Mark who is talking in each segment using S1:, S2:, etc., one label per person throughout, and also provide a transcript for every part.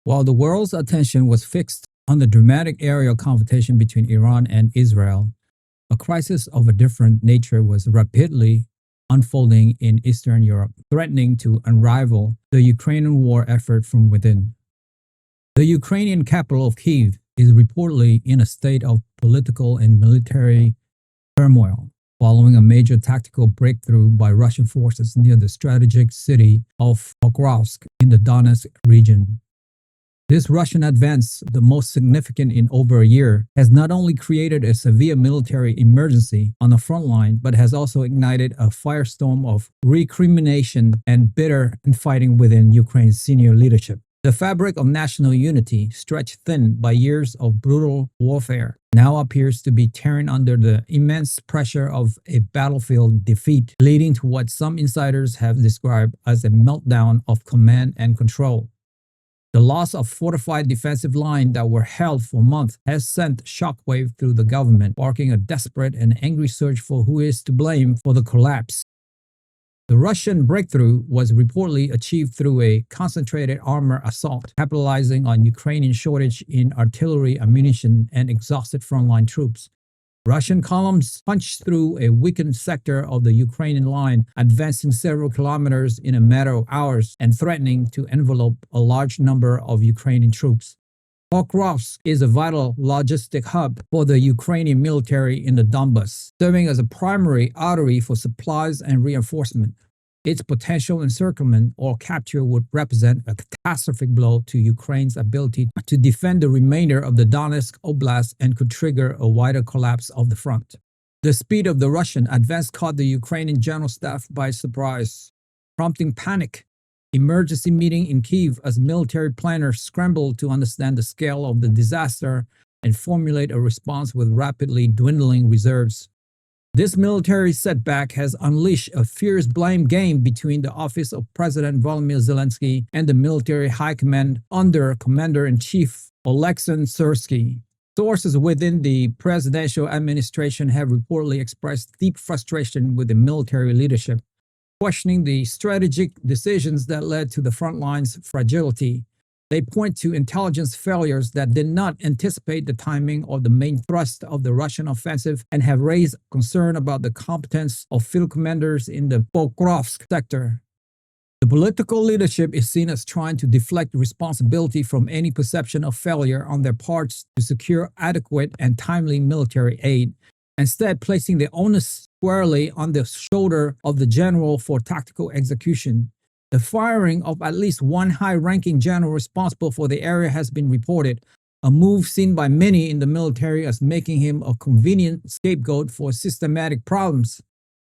S1: While the world's attention was fixed on the dramatic aerial confrontation between Iran and Israel, a crisis of a different nature was rapidly unfolding in Eastern Europe, threatening to unravel the Ukrainian war effort from within. The Ukrainian capital of Kyiv is reportedly in a state of political and military turmoil, following a major tactical breakthrough by Russian forces near the strategic city of Pokrovsk in the Donetsk region. This Russian advance, the most significant in over a year, has not only created a severe military emergency on the front line, but has also ignited a firestorm of recrimination and bitter infighting within Ukraine's senior leadership. The fabric of national unity, stretched thin by years of brutal warfare, now appears to be tearing under the immense pressure of a battlefield defeat, leading to what some insiders have described as a meltdown of command and control. The loss of fortified defensive lines that were held for months has sent shockwave through the government, sparking a desperate and angry search for who is to blame for the collapse. The Russian breakthrough was reportedly achieved through a concentrated armor assault, capitalizing on Ukrainian shortage in artillery, ammunition, and exhausted frontline troops. Russian columns punched through a weakened sector of the Ukrainian line, advancing several kilometers in a matter of hours and threatening to envelop a large number of Ukrainian troops. Pokrovsk is a vital logistic hub for the Ukrainian military in the Donbas, serving as a primary artery for supplies and reinforcement. Its potential encirclement or capture would represent a catastrophic blow to Ukraine's ability to defend the remainder of the Donetsk Oblast and could trigger a wider collapse of the front. The speed of the Russian advance caught the Ukrainian General Staff by surprise, prompting panic. Emergency meeting in Kyiv as military planners scrambled to understand the scale of the disaster and formulate a response with rapidly dwindling reserves. This military setback has unleashed a fierce blame game between the office of President Volodymyr Zelensky and the military high command under Commander-in-Chief Oleksandr Syrsky. Sources within the presidential administration have reportedly expressed deep frustration with the military leadership, questioning the strategic decisions that led to the front line's fragility. They point to intelligence failures that did not anticipate the timing of the main thrust of the Russian offensive and have raised concern about the competence of field commanders in the Pokrovsk sector. The political leadership is seen as trying to deflect responsibility from any perception of failure on their parts to secure adequate and timely military aid, instead placing the onus squarely on the shoulder of the general for tactical execution. The firing of at least one high-ranking general responsible for the area has been reported, a move seen by many in the military as making him a convenient scapegoat for systematic problems.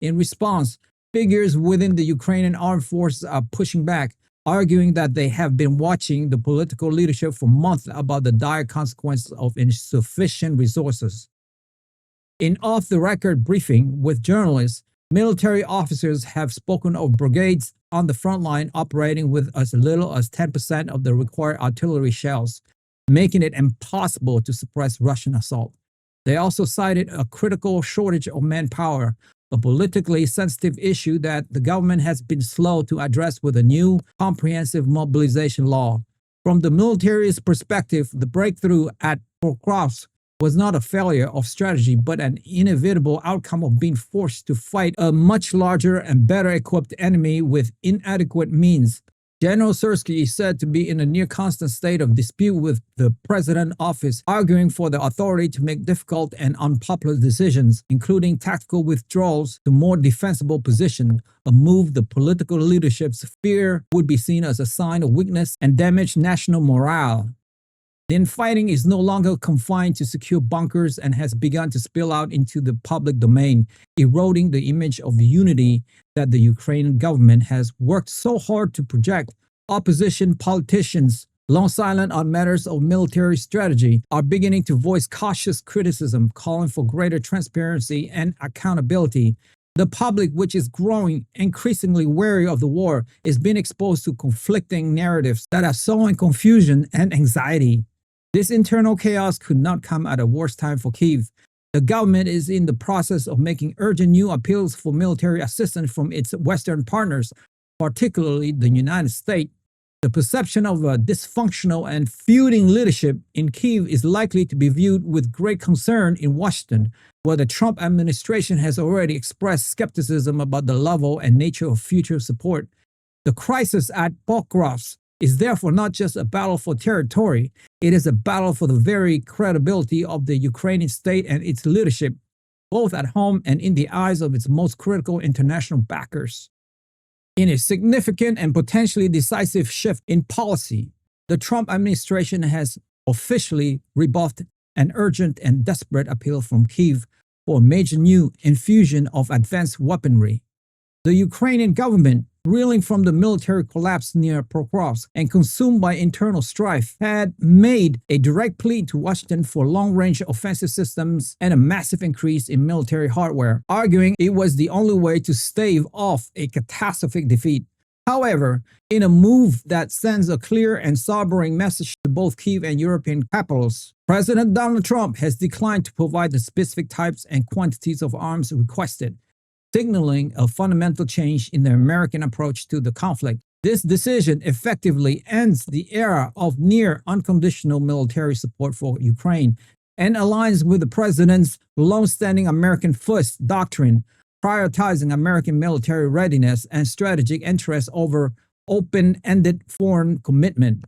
S1: In response, figures within the Ukrainian armed forces are pushing back, arguing that they have been watching the political leadership for months about the dire consequences of insufficient resources. In off-the-record briefing with journalists, military officers have spoken of brigades on the front line operating with as little as 10% of the required artillery shells, making it impossible to suppress Russian assault. They also cited a critical shortage of manpower, a politically sensitive issue that the government has been slow to address with a new comprehensive mobilization law. From the military's perspective, the breakthrough at Pokrovsk was not a failure of strategy, but an inevitable outcome of being forced to fight a much larger and better equipped enemy with inadequate means. General Syrsky is said to be in a near constant state of dispute with the president's office, arguing for the authority to make difficult and unpopular decisions, including tactical withdrawals to more defensible positions, a move the political leadership's fear would be seen as a sign of weakness and damage national morale. The infighting is no longer confined to secure bunkers and has begun to spill out into the public domain, eroding the image of unity that the Ukrainian government has worked so hard to project. Opposition politicians, long silent on matters of military strategy, are beginning to voice cautious criticism, calling for greater transparency and accountability. The public, which is growing increasingly wary of the war, is being exposed to conflicting narratives that are sowing confusion and anxiety. This internal chaos could not come at a worse time for Kyiv. The government is in the process of making urgent new appeals for military assistance from its Western partners, particularly the United States. The perception of a dysfunctional and feuding leadership in Kyiv is likely to be viewed with great concern in Washington, where the Trump administration has already expressed skepticism about the level and nature of future support. The crisis at Pokrovsk is therefore not just a battle for territory, it is a battle for the very credibility of the Ukrainian state and its leadership, both at home and in the eyes of its most critical international backers. In a significant and potentially decisive shift in policy, the Trump administration has officially rebuffed an urgent and desperate appeal from Kyiv for a major new infusion of advanced weaponry. The Ukrainian government, reeling from the military collapse near Pokrovsk and consumed by internal strife, had made a direct plea to Washington for long-range offensive systems and a massive increase in military hardware, arguing it was the only way to stave off a catastrophic defeat. However, in a move that sends a clear and sobering message to both Kyiv and European capitals, President Donald Trump has declined to provide the specific types and quantities of arms requested, signaling a fundamental change in the American approach to the conflict. This decision effectively ends the era of near unconditional military support for Ukraine and aligns with the president's long-standing American First doctrine, prioritizing American military readiness and strategic interests over open-ended foreign commitment.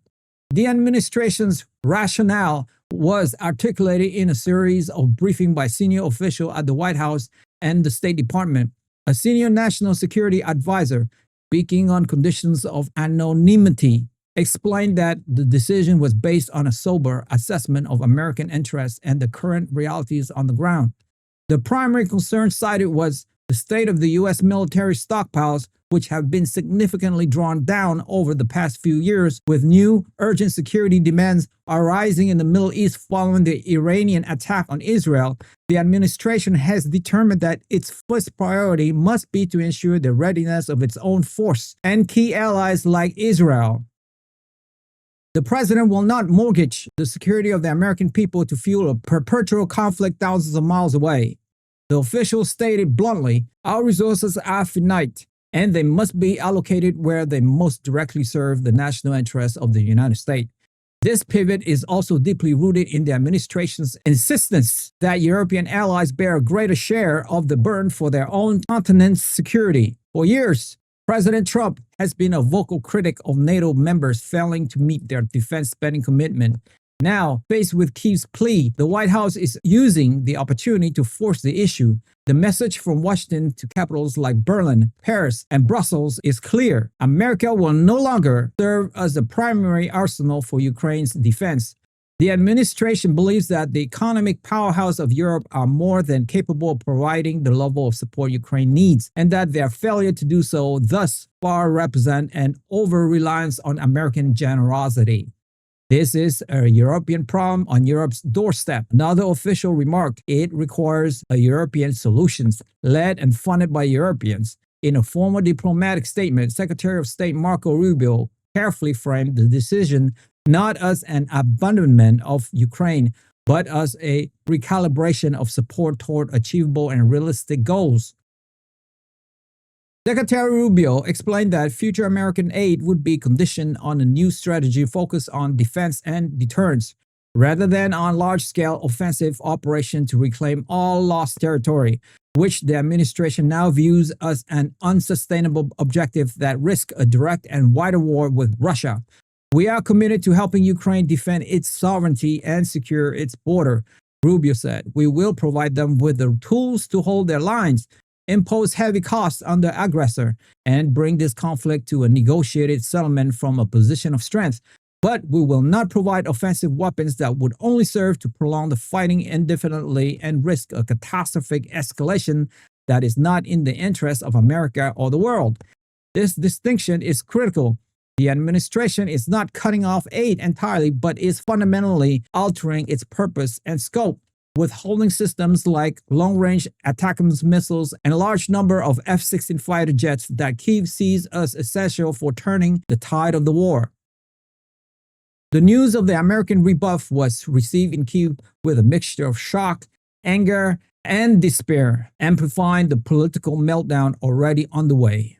S1: The administration's rationale was articulated in a series of briefings by senior officials at the White House and the State Department. A senior national security advisor, speaking on conditions of anonymity, explained that the decision was based on a sober assessment of American interests and the current realities on the ground. The primary concern cited was the state of the U.S. military stockpiles, which have been significantly drawn down over the past few years, with new urgent security demands arising in the Middle East following the Iranian attack on Israel. The administration has determined that its first priority must be to ensure the readiness of its own force and key allies like Israel. The president will not mortgage the security of the American people to fuel a perpetual conflict thousands of miles away. The official stated bluntly, "Our resources are finite, and they must be allocated where they most directly serve the national interests of the United States." This pivot is also deeply rooted in the administration's insistence that European allies bear a greater share of the burden for their own continent's security. For years, President Trump has been a vocal critic of NATO members failing to meet their defense spending commitment. Now, faced with Kyiv's plea, the White House is using the opportunity to force the issue. The message from Washington to capitals like Berlin, Paris, and Brussels is clear. America will no longer serve as the primary arsenal for Ukraine's defense. The administration believes that the economic powerhouse of Europe are more than capable of providing the level of support Ukraine needs, and that their failure to do so thus far represent an over-reliance on American generosity. This is a European problem on Europe's doorstep. Another official remarked it requires a European solutions led and funded by Europeans. In a formal diplomatic statement, Secretary of State Marco Rubio carefully framed the decision not as an abandonment of Ukraine, but as a recalibration of support toward achievable and realistic goals. Secretary Rubio explained that future American aid would be conditioned on a new strategy focused on defense and deterrence, rather than on large-scale offensive operations to reclaim all lost territory, which the administration now views as an unsustainable objective that risks a direct and wider war with Russia. "We are committed to helping Ukraine defend its sovereignty and secure its border," Rubio said. "We will provide them with the tools to hold their lines, impose heavy costs on the aggressor, and bring this conflict to a negotiated settlement from a position of strength. But we will not provide offensive weapons that would only serve to prolong the fighting indefinitely and risk a catastrophic escalation that is not in the interest of America or the world." This distinction is critical. The administration is not cutting off aid entirely, but is fundamentally altering its purpose and scope, withholding systems like long-range ATACMS missiles and a large number of F-16 fighter jets that Kyiv sees as essential for turning the tide of the war. The news of the American rebuff was received in Kyiv with a mixture of shock, anger, and despair, amplifying the political meltdown already underway.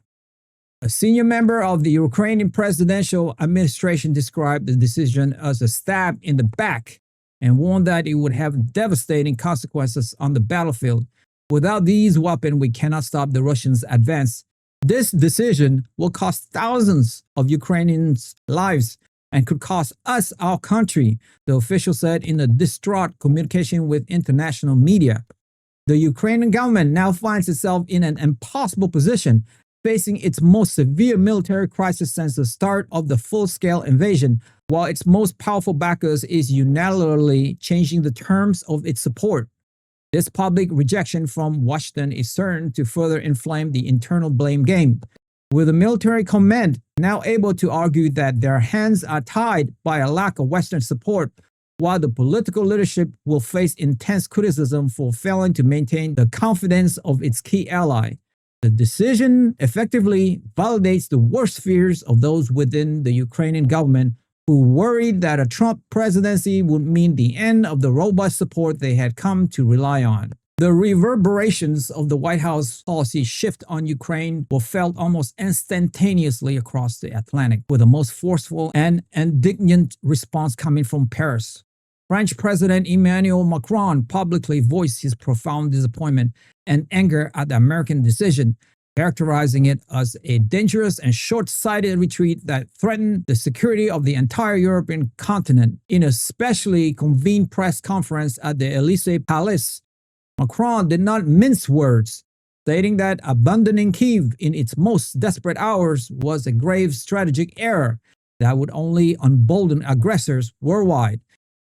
S1: A senior member of the Ukrainian presidential administration described the decision as a stab in the back and warned that it would have devastating consequences on the battlefield. Without these weapons, we cannot stop the Russians' advance. This decision will cost thousands of Ukrainians' lives and could cost us our country, the official said in a distraught communication with international media. The Ukrainian government now finds itself in an impossible position, facing its most severe military crisis since the start of the full-scale invasion, while its most powerful backers is unilaterally changing the terms of its support. This public rejection from Washington is certain to further inflame the internal blame game, with the military command now able to argue that their hands are tied by a lack of Western support, while the political leadership will face intense criticism for failing to maintain the confidence of its key ally. The decision effectively validates the worst fears of those within the Ukrainian government who worried that a Trump presidency would mean the end of the robust support they had come to rely on. The reverberations of the White House policy shift on Ukraine were felt almost instantaneously across the Atlantic, with the most forceful and indignant response coming from Paris. French President Emmanuel Macron publicly voiced his profound disappointment and anger at the American decision, characterizing it as a dangerous and short-sighted retreat that threatened the security of the entire European continent. In a specially convened press conference at the Élysée Palace, Macron did not mince words, stating that abandoning Kyiv in its most desperate hours was a grave strategic error that would only embolden aggressors worldwide.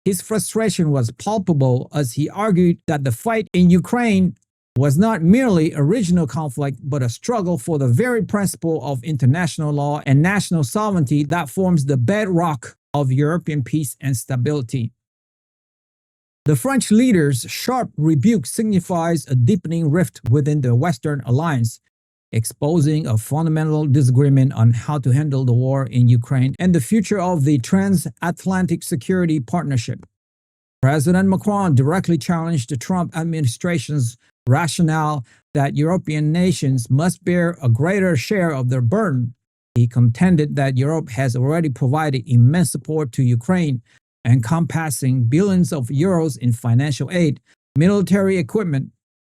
S1: His frustration was palpable as he argued that the fight in Ukraine was not merely a regional conflict, but a struggle for the very principle of international law and national sovereignty that forms the bedrock of European peace and stability. The French leader's sharp rebuke signifies a deepening rift within the Western alliance, exposing a fundamental disagreement on how to handle the war in Ukraine and the future of the transatlantic security partnership. President Macron directly challenged the Trump administration's rationale that European nations must bear a greater share of their burden. He contended that Europe has already provided immense support to Ukraine, encompassing billions of euros in financial aid, military equipment,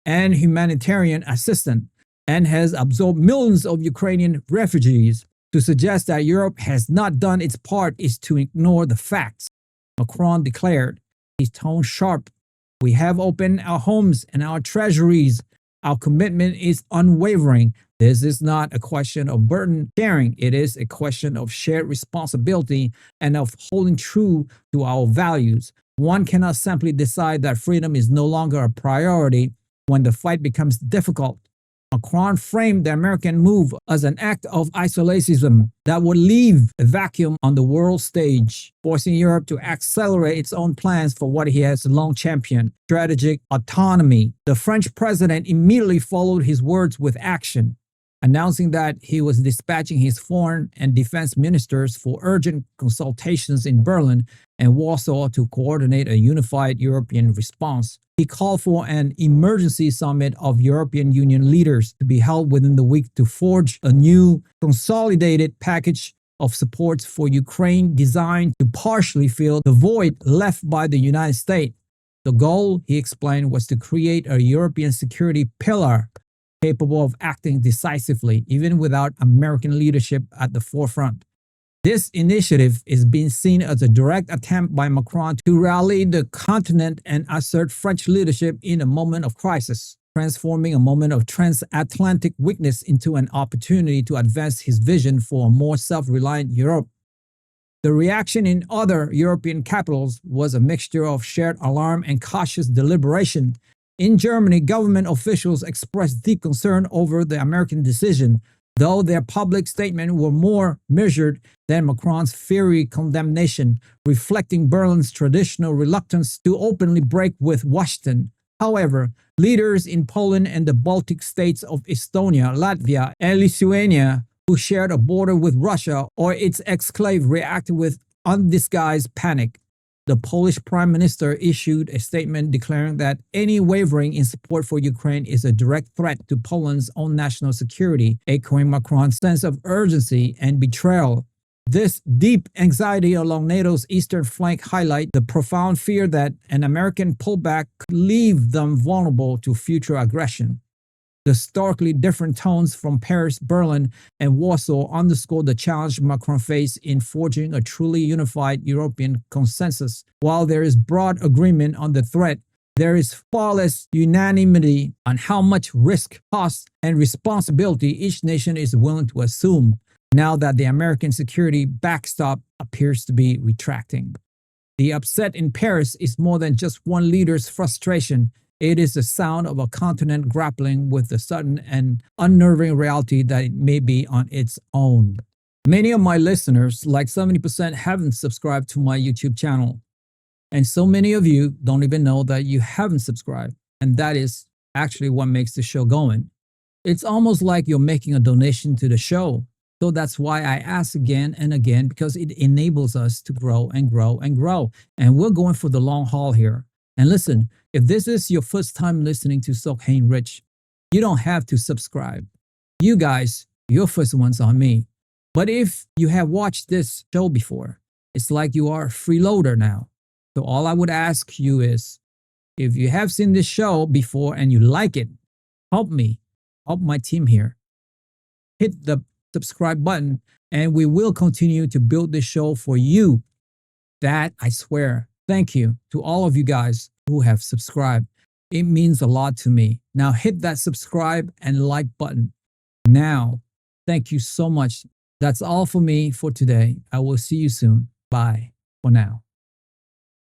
S1: and humanitarian assistance, and has absorbed millions of Ukrainian refugees. To suggest that Europe has not done its part is to ignore the facts, Macron declared, his tone sharp. We have opened our homes and our treasuries. Our commitment is unwavering. This is not a question of burden sharing. It is a question of shared responsibility and of holding true to our values. One cannot simply decide that freedom is no longer a priority when the fight becomes difficult. Macron framed the American move as an act of isolationism that would leave a vacuum on the world stage, forcing Europe to accelerate its own plans for what he has long championed, strategic autonomy. The French president immediately followed his words with action, announcing that he was dispatching his foreign and defense ministers for urgent consultations in Berlin and Warsaw to coordinate a unified European response. He called for an emergency summit of European Union leaders to be held within the week to forge a new consolidated package of supports for Ukraine designed to partially fill the void left by the United States. The goal, he explained, was to create a European security pillar capable of acting decisively, even without American leadership at the forefront. This initiative is being seen as a direct attempt by Macron to rally the continent and assert French leadership in a moment of crisis, transforming a moment of transatlantic weakness into an opportunity to advance his vision for a more self-reliant Europe. The reaction in other European capitals was a mixture of shared alarm and cautious deliberation. In Germany, government officials expressed deep concern over the American decision, though their public statements were more measured than Macron's fiery condemnation, reflecting Berlin's traditional reluctance to openly break with Washington. However, leaders in Poland and the Baltic states of Estonia, Latvia, and Lithuania, who shared a border with Russia or its exclave, reacted with undisguised panic. The Polish Prime Minister issued a statement declaring that any wavering in support for Ukraine is a direct threat to Poland's own national security, echoing Macron's sense of urgency and betrayal. This deep anxiety along NATO's eastern flank highlights the profound fear that an American pullback could leave them vulnerable to future aggression. The starkly different tones from Paris, Berlin, and Warsaw underscore the challenge Macron faced in forging a truly unified European consensus. While there is broad agreement on the threat, there is far less unanimity on how much risk, cost, and responsibility each nation is willing to assume now that the American security backstop appears to be retracting. The upset in Paris is more than just one leader's frustration. It is the sound of a continent grappling with the sudden and unnerving reality that it may be on its own. Many of my listeners, like 70%, haven't subscribed to my YouTube channel. And so many of you don't even know that you haven't subscribed. And that is actually what makes the show going. It's almost like you're making a donation to the show. So that's why I ask again and again, because it enables us to grow and grow and grow. And we're going for the long haul here. And listen, if this is your first time listening to Sok Hein Rich, you don't have to subscribe. You guys, you're first ones on me. But if you have watched this show before, it's like you are a freeloader now. So all I would ask you is, if you have seen this show before and you like it, help me, help my team here. Hit the subscribe button and we will continue to build this show for you. That I swear. Thank you to all of you guys who have subscribed. It means a lot to me. Now hit that subscribe and like button. Now, thank you so much. That's all for me for today. I will see you soon. Bye for now.